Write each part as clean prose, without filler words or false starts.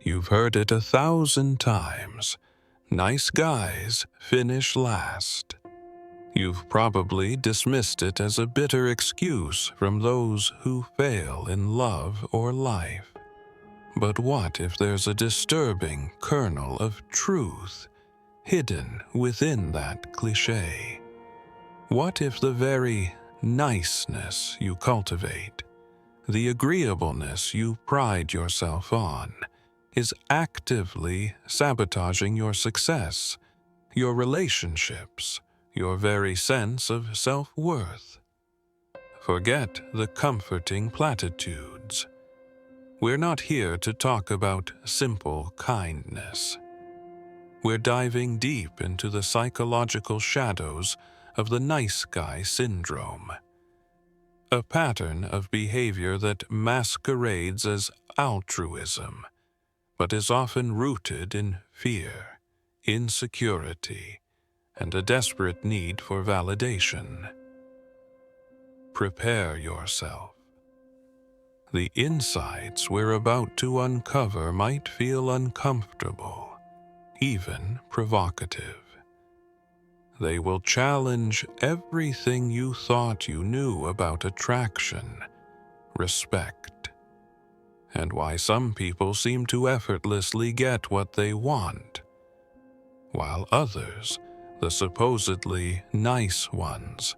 You've heard it 1,000 times. Nice guys finish last. You've probably dismissed it as a bitter excuse from those who fail in love or life. But what if there's a disturbing kernel of truth hidden within that cliché? What if the very niceness you cultivate, the agreeableness you pride yourself on, is actively sabotaging your success, your relationships, your very sense of self-worth? Forget the comforting platitudes. We're not here to talk about simple kindness. We're diving deep into the psychological shadows of the nice guy syndrome, a pattern of behavior that masquerades as altruism, but is often rooted in fear, insecurity, and a desperate need for validation. Prepare yourself. The insights we're about to uncover might feel uncomfortable, even provocative. They will challenge everything you thought you knew about attraction, respect, and why some people seem to effortlessly get what they want, while others, the supposedly nice ones,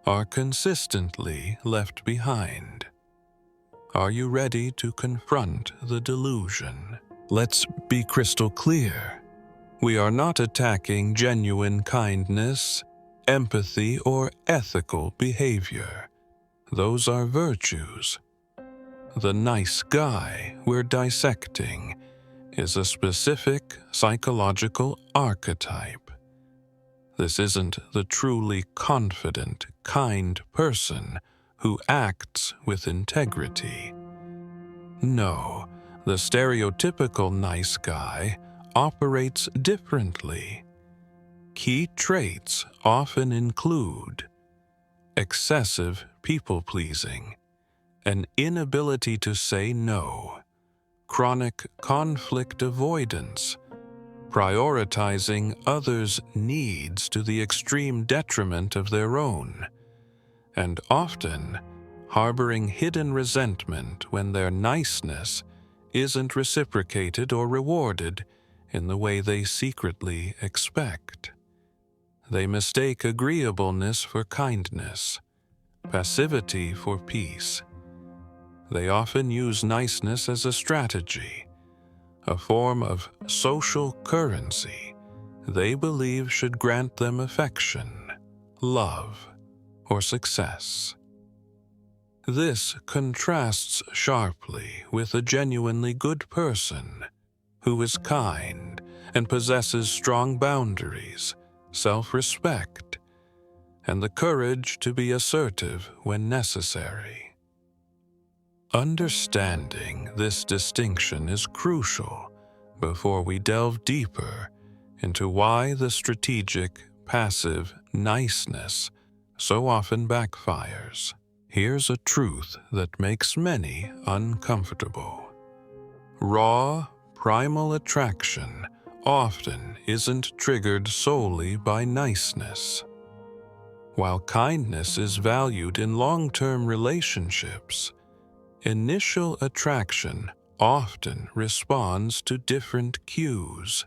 are consistently left behind. Are you ready to confront the delusion? Let's be crystal clear. We are not attacking genuine kindness, empathy, or ethical behavior. Those are virtues. The nice guy we're dissecting is a specific psychological archetype. This isn't the truly confident, kind person who acts with integrity. No, the stereotypical nice guy operates differently. Key traits often include excessive people-pleasing, an inability to say no, chronic conflict avoidance, prioritizing others' needs to the extreme detriment of their own, and often harboring hidden resentment when their niceness isn't reciprocated or rewarded in the way they secretly expect. They mistake agreeableness for kindness, passivity for peace. They often use niceness as a strategy, a form of social currency they believe should grant them affection, love, or success. This contrasts sharply with a genuinely good person who is kind and possesses strong boundaries, self-respect, and the courage to be assertive when necessary. Understanding this distinction is crucial before we delve deeper into why the strategic, passive niceness so often backfires. Here's a truth that makes many uncomfortable. Raw, primal attraction often isn't triggered solely by niceness. While kindness is valued in long-term relationships, initial attraction often responds to different cues.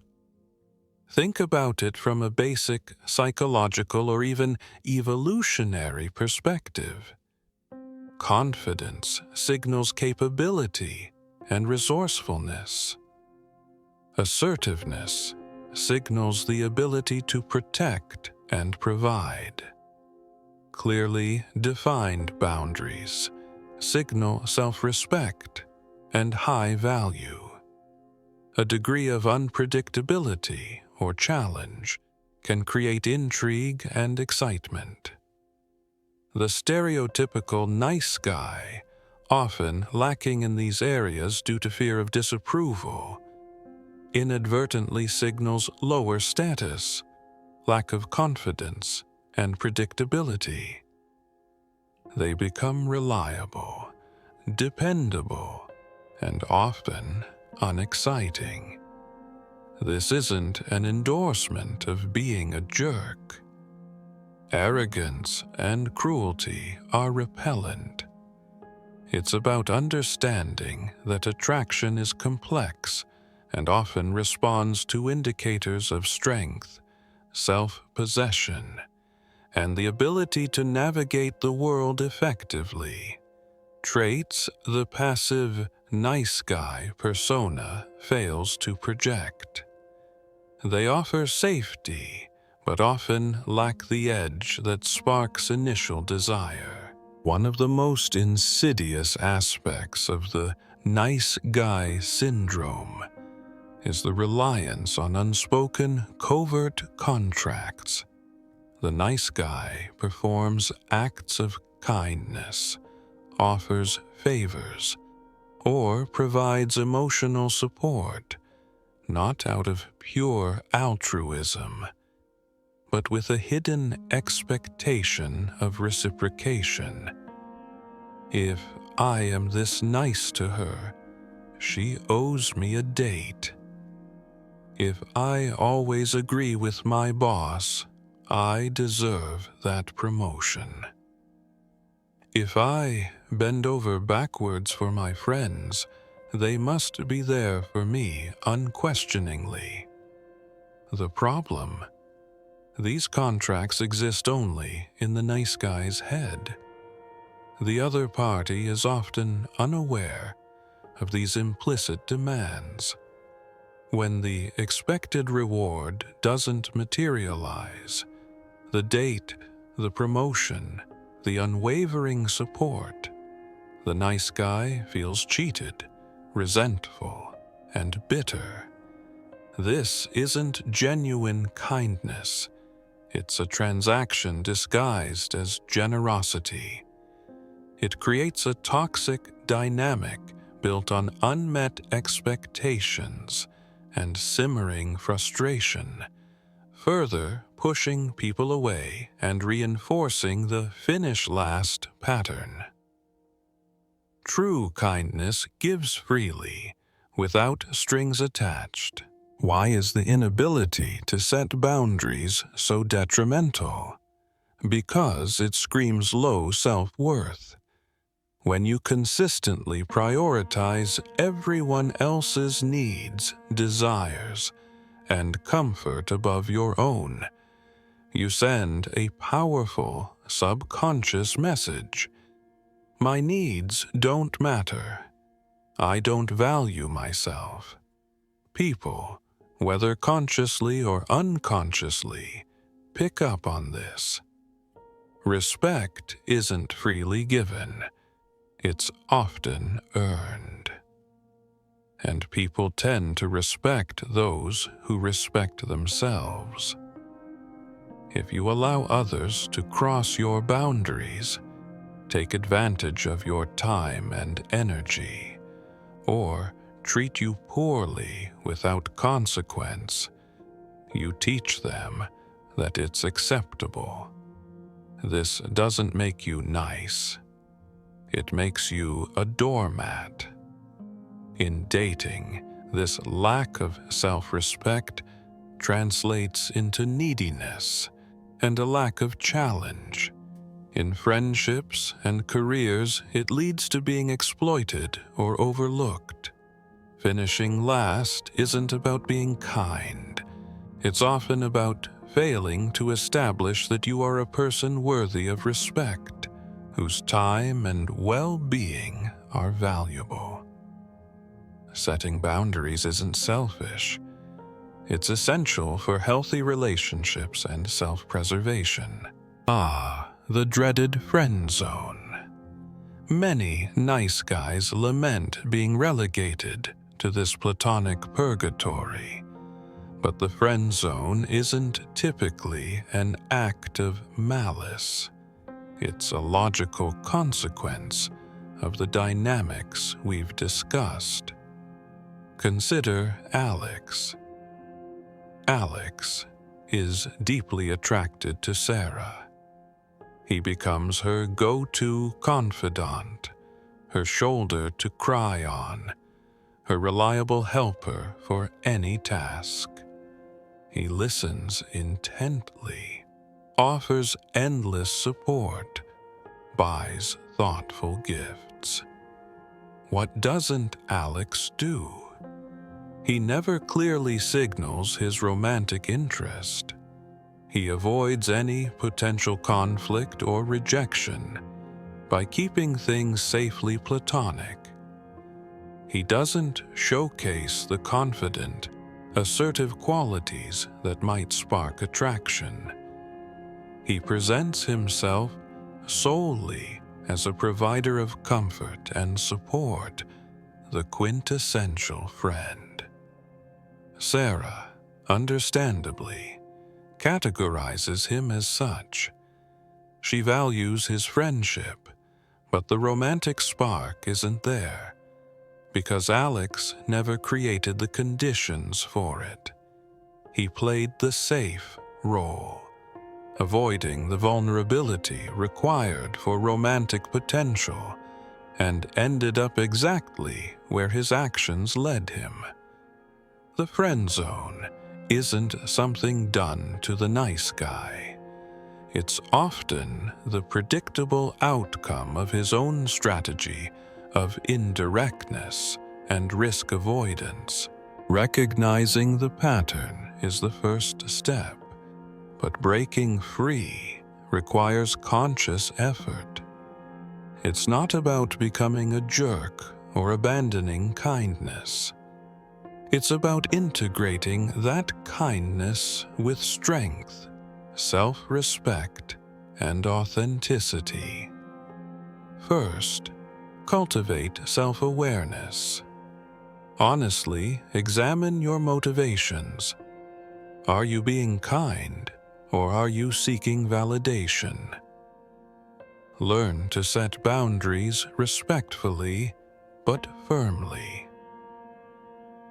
Think about it from a basic psychological or even evolutionary perspective. Confidence signals capability and resourcefulness. Assertiveness signals the ability to protect and provide. Clearly defined boundaries signal self-respect and high value. A degree of unpredictability or challenge can create intrigue and excitement. The stereotypical nice guy, often lacking in these areas due to fear of disapproval, inadvertently signals lower status, lack of confidence, and predictability. They become reliable, dependable, and often unexciting. This isn't an endorsement of being a jerk. Arrogance and cruelty are repellent. It's about understanding that attraction is complex and often responds to indicators of strength, self-possession, and the ability to navigate the world effectively. Traits the passive, nice guy persona fails to project. They offer safety, but often lack the edge that sparks initial desire. One of the most insidious aspects of the nice guy syndrome is the reliance on unspoken, covert contracts. The nice guy performs acts of kindness, offers favors, or provides emotional support, not out of pure altruism, but with a hidden expectation of reciprocation. If I am this nice to her, she owes me a date. If I always agree with my boss, I deserve that promotion. If I bend over backwards for my friends, they must be there for me unquestioningly. The problem? These contracts exist only in the nice guy's head. The other party is often unaware of these implicit demands. When the expected reward doesn't materialize, the date, the promotion, the unwavering support, the nice guy feels cheated, resentful, and bitter. This isn't genuine kindness. It's a transaction disguised as generosity. It creates a toxic dynamic built on unmet expectations and simmering frustration, further pushing people away and reinforcing the finish last pattern. True kindness gives freely, without strings attached. Why is the inability to set boundaries so detrimental? Because it screams low self-worth. When you consistently prioritize everyone else's needs, desires, and comfort above your own, you send a powerful, subconscious message. My needs don't matter. I don't value myself. People, whether consciously or unconsciously, pick up on this. Respect isn't freely given. It's often earned. And people tend to respect those who respect themselves. If you allow others to cross your boundaries, take advantage of your time and energy, or treat you poorly without consequence, you teach them that it's acceptable. This doesn't make you nice. It makes you a doormat. In dating, this lack of self-respect translates into neediness and a lack of challenge. In friendships and careers, it leads to being exploited or overlooked. Finishing last isn't about being kind. It's often about failing to establish that you are a person worthy of respect, whose time and well-being are valuable. Setting boundaries isn't selfish. It's essential for healthy relationships and self-preservation. The dreaded friend zone. Many nice guys lament being relegated to this platonic purgatory, but the friend zone isn't typically an act of malice. It's a logical consequence of the dynamics we've discussed. Consider Alex. Alex is deeply attracted to Sarah. He becomes her go-to confidant, her shoulder to cry on, a reliable helper for any task. He listens intently, offers endless support, buys thoughtful gifts. What doesn't Alex do? He never clearly signals his romantic interest. He avoids any potential conflict or rejection by keeping things safely platonic. He doesn't showcase the confident, assertive qualities that might spark attraction. He presents himself solely as a provider of comfort and support, the quintessential friend. Sarah, understandably, categorizes him as such. She values his friendship, but the romantic spark isn't there, because Alex never created the conditions for it. He played the safe role, avoiding the vulnerability required for romantic potential, and ended up exactly where his actions led him. The friendzone isn't something done to the nice guy. It's often the predictable outcome of his own strategy of indirectness and risk avoidance. Recognizing the pattern is the first step, but breaking free requires conscious effort. It's not about becoming a jerk or abandoning kindness. It's about integrating that kindness with strength, self-respect, and authenticity. First, cultivate self-awareness. Honestly examine your motivations. Are you being kind, or are you seeking validation? Learn to set boundaries respectfully but firmly.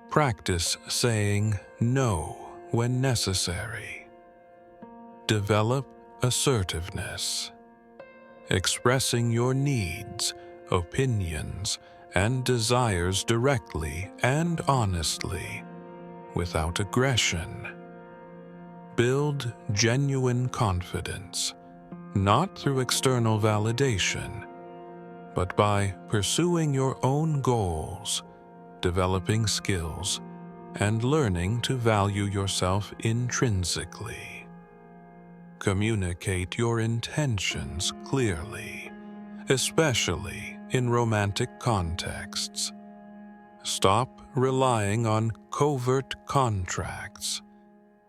Practice saying no when necessary. Develop assertiveness. Expressing your needs, opinions, and desires directly and honestly, without aggression. Build genuine confidence, not through external validation, but by pursuing your own goals, developing skills, and learning to value yourself intrinsically. Communicate your intentions clearly, especially in romantic contexts. Stop relying on covert contracts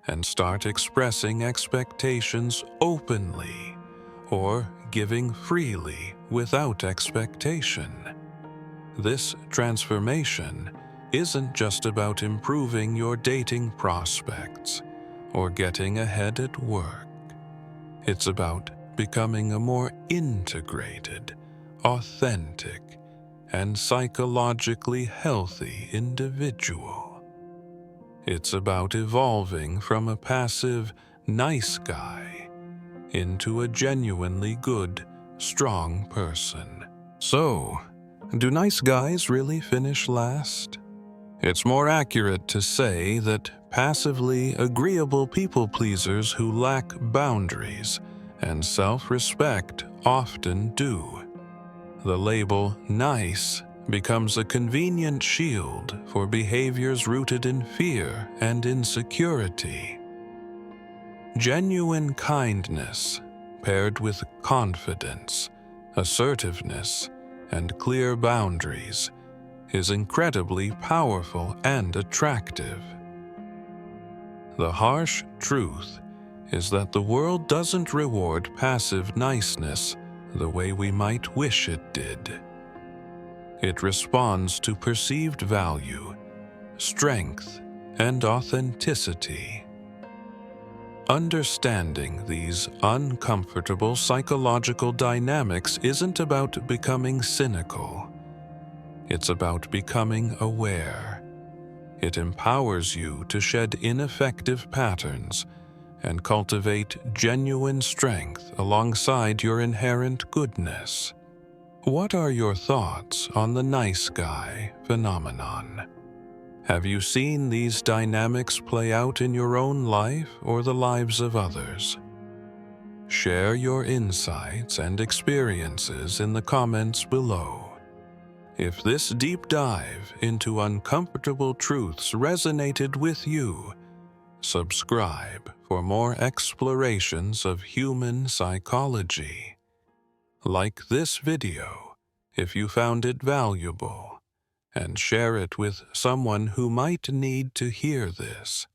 and start expressing expectations openly or giving freely without expectation. This transformation isn't just about improving your dating prospects or getting ahead at work. It's about becoming a more integrated, authentic, and psychologically healthy individual. It's about evolving from a passive, nice guy into a genuinely good, strong person. So, do nice guys really finish last? It's more accurate to say that passively agreeable people-pleasers who lack boundaries and self-respect often do. The label nice becomes a convenient shield for behaviors rooted in fear and insecurity. Genuine kindness, paired with confidence, assertiveness, and clear boundaries, is incredibly powerful and attractive. The harsh truth is that the world doesn't reward passive niceness the way we might wish it did. It responds to perceived value, strength, and authenticity. Understanding these uncomfortable psychological dynamics isn't about becoming cynical. It's about becoming aware. It empowers you to shed ineffective patterns and cultivate genuine strength alongside your inherent goodness. What are your thoughts on the nice guy phenomenon? Have you seen these dynamics play out in your own life or the lives of others? Share your insights and experiences in the comments below. If this deep dive into uncomfortable truths resonated with you, subscribe for more explorations of human psychology. Like this video if you found it valuable, and share it with someone who might need to hear this.